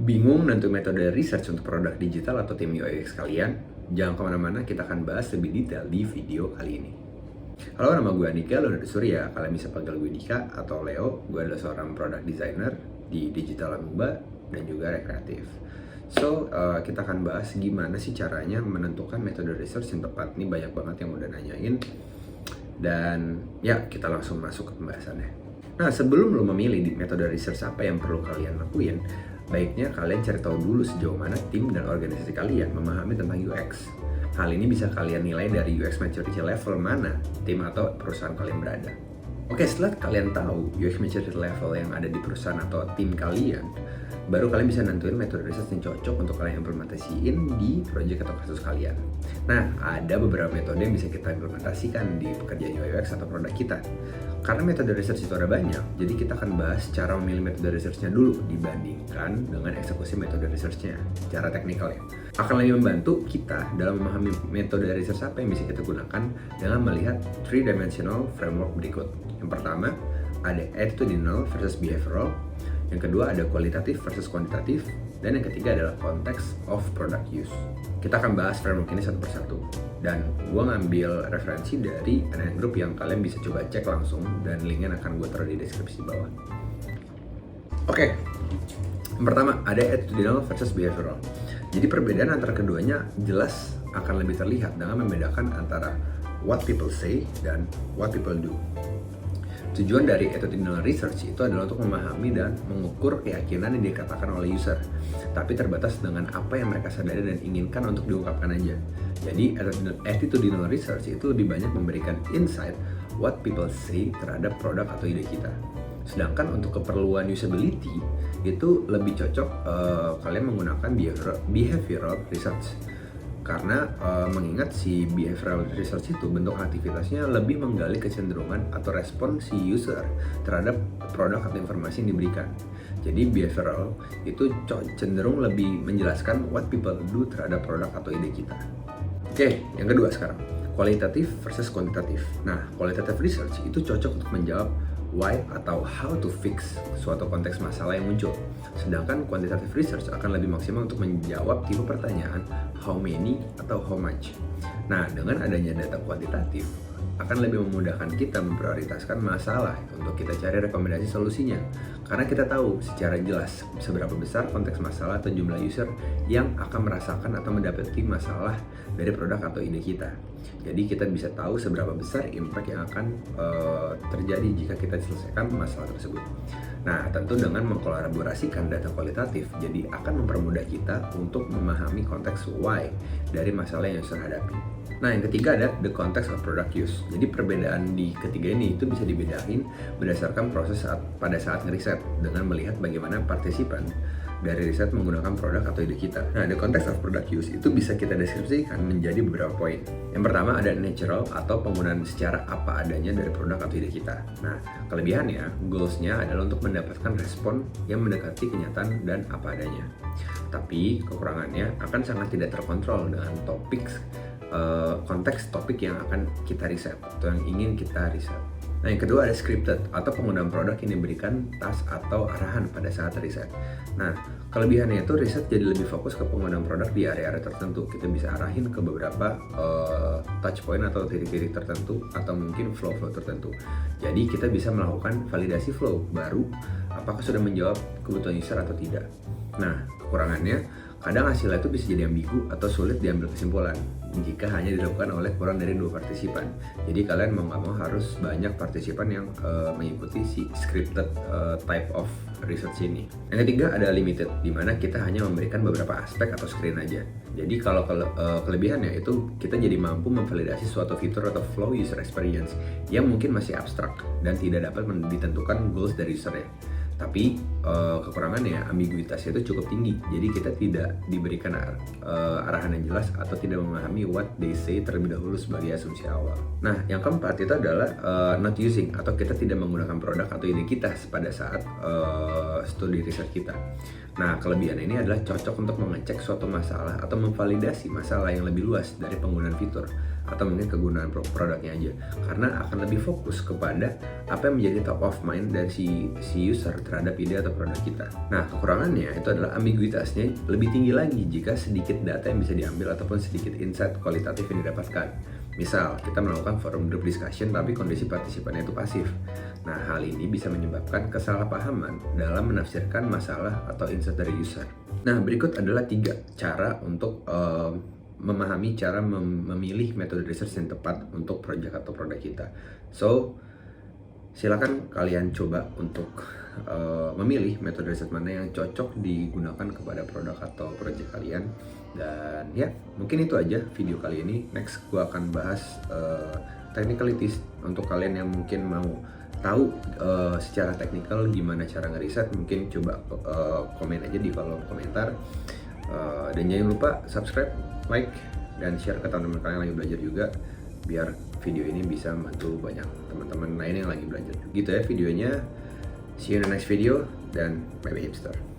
Bingung nentuin metode research untuk produk digital atau tim UX kalian? Jangan kemana-mana, kita akan bahas lebih detail di video kali ini. Halo, nama gue Andika, lo dari Surya. Kalian bisa panggil gue Dika atau Leo. Gue adalah seorang product designer di digital amuba dan juga rekreatif. Kita akan bahas gimana sih caranya menentukan metode research yang tepat. Ini banyak banget yang udah nanyain. Dan ya, kita langsung masuk ke pembahasannya. Nah, sebelum lo memilih di metode research apa yang perlu kalian lakuin, baiknya kalian cari tahu dulu sejauh mana tim dan organisasi kalian memahami tentang UX. Hal ini bisa kalian nilai dari UX maturity level mana tim atau perusahaan kalian berada. Oke, setelah kalian tahu UX maturity level yang ada di perusahaan atau tim kalian, baru kalian bisa nentuin metode research yang cocok untuk kalian implementasiin di project atau kasus kalian. Nah, ada beberapa metode yang bisa kita implementasikan di pekerjaan UX atau produk kita. Karena metode research itu ada banyak, jadi kita akan bahas cara memilih metode research-nya dulu dibandingkan dengan eksekusi metode research-nya, cara teknikal ya. Akan lebih membantu kita dalam memahami metode research apa yang bisa kita gunakan dengan melihat 3-dimensional framework berikut. Yang pertama, ada attitudinal versus behavioral. Yang kedua ada kualitatif versus kuantitatif, dan yang ketiga adalah context of product use. Kita akan bahas framework ini satu persatu, dan gue ngambil referensi dari NN Group yang kalian bisa coba cek langsung, dan linknya akan gue taruh di deskripsi bawah. Oke, yang pertama ada attitudinal versus behavioral. Jadi perbedaan antara keduanya jelas akan lebih terlihat dengan membedakan antara what people say dan what people do. Tujuan dari attitudinal research itu adalah untuk memahami dan mengukur keyakinan yang dikatakan oleh user, tapi terbatas dengan apa yang mereka sadari dan inginkan untuk diungkapkan aja. Jadi attitudinal research itu lebih banyak memberikan insight what people say terhadap produk atau ide kita. Sedangkan untuk keperluan usability itu lebih cocok kalian menggunakan behavioral research. Karena mengingat si behavioral research itu bentuk aktivitasnya lebih menggali kecenderungan atau respon si user terhadap produk atau informasi yang diberikan. Jadi behavioral itu cenderung lebih menjelaskan what people do terhadap produk atau ide kita. Oke, yang kedua sekarang, kualitatif versus kuantitatif. Nah, qualitative research itu cocok untuk menjawab why atau how to fix suatu konteks masalah yang muncul. Sedangkan quantitative research akan lebih maksimal untuk menjawab tipe pertanyaan how many atau how much. Nah, dengan adanya data kuantitatif akan lebih memudahkan kita memprioritaskan masalah untuk kita cari rekomendasi solusinya. Karena kita tahu secara jelas seberapa besar konteks masalah atau jumlah user yang akan merasakan atau mendapati masalah dari produk atau ide kita. Jadi kita bisa tahu seberapa besar impact yang akan terjadi jika kita selesaikan masalah tersebut. Nah, tentu dengan mengkolaborasikan data kualitatif, jadi akan mempermudah kita untuk memahami konteks why dari masalah yang user hadapi. Nah, yang ketiga ada the context of product use. Jadi perbedaan di ketiga ini itu bisa dibedain berdasarkan proses pada saat ngeriset dengan melihat bagaimana partisipan dari riset menggunakan produk atau ide kita. Nah, the context of product use itu bisa kita deskripsikan menjadi beberapa poin. Yang pertama ada natural atau penggunaan secara apa adanya dari produk atau ide kita. Nah, kelebihannya, goals-nya adalah untuk mendapatkan respon yang mendekati kenyataan dan apa adanya. Tapi kekurangannya akan sangat tidak terkontrol dengan konteks topik yang akan kita riset atau yang ingin kita riset. Nah, yang kedua ada scripted atau penggunaan produk yang diberikan task atau arahan pada saat riset. Nah, kelebihannya itu riset jadi lebih fokus ke penggunaan produk di area-area tertentu. Kita bisa arahin ke beberapa touch point atau titik-titik tertentu atau mungkin flow-flow tertentu. Jadi kita bisa melakukan validasi flow baru apakah sudah menjawab kebutuhan user atau tidak. Nah, kekurangannya kadang hasilnya itu bisa jadi ambigu atau sulit diambil kesimpulan jika hanya dilakukan oleh kurang dari 2 partisipan. Jadi kalian mau nggak mau harus banyak partisipan yang mengikuti si scripted type of research ini. Yang ketiga ada limited, di mana kita hanya memberikan beberapa aspek atau screen aja. Jadi kalau kelebihannya itu kita jadi mampu memvalidasi suatu fitur atau flow user experience yang mungkin masih abstrak dan tidak dapat ditentukan goals dari usernya. Tapi kekurangannya ambiguitasnya itu cukup tinggi, jadi kita tidak diberikan arahan yang jelas atau tidak memahami what they say terlebih dahulu sebagai asumsi awal. Nah, yang keempat itu adalah not using atau kita tidak menggunakan produk atau ide kita pada saat studi riset kita. Nah, kelebihan ini adalah cocok untuk mengecek suatu masalah atau memvalidasi masalah yang lebih luas dari penggunaan fitur atau mungkin kegunaan produknya aja, karena akan lebih fokus kepada apa yang menjadi top of mind dari si user terhadap ide atau produk kita. Nah, kekurangannya itu adalah ambiguitasnya lebih tinggi lagi jika sedikit data yang bisa diambil ataupun sedikit insight kualitatif yang didapatkan. Misal, kita melakukan forum group discussion tapi kondisi partisipannya itu pasif. Nah, hal ini bisa menyebabkan kesalahpahaman dalam menafsirkan masalah atau insight dari user. Nah, berikut adalah 3 cara untuk memahami cara memilih metode research yang tepat untuk project atau produk kita. So, silakan kalian coba untuk memilih metode riset mana yang cocok digunakan kepada produk atau project kalian. Dan ya, mungkin itu aja video kali ini. Next, gue akan bahas technicalities untuk kalian yang mungkin mau tahu secara teknikal gimana cara ngeriset. Mungkin coba komen aja di kolom komentar. Dan jangan lupa subscribe, like, dan share ke teman-teman kalian yang lagi belajar juga, biar video ini bisa membantu banyak teman-teman lain yang lagi belajar. Gitu ya videonya. See you in the next video, dan bye bye hipster.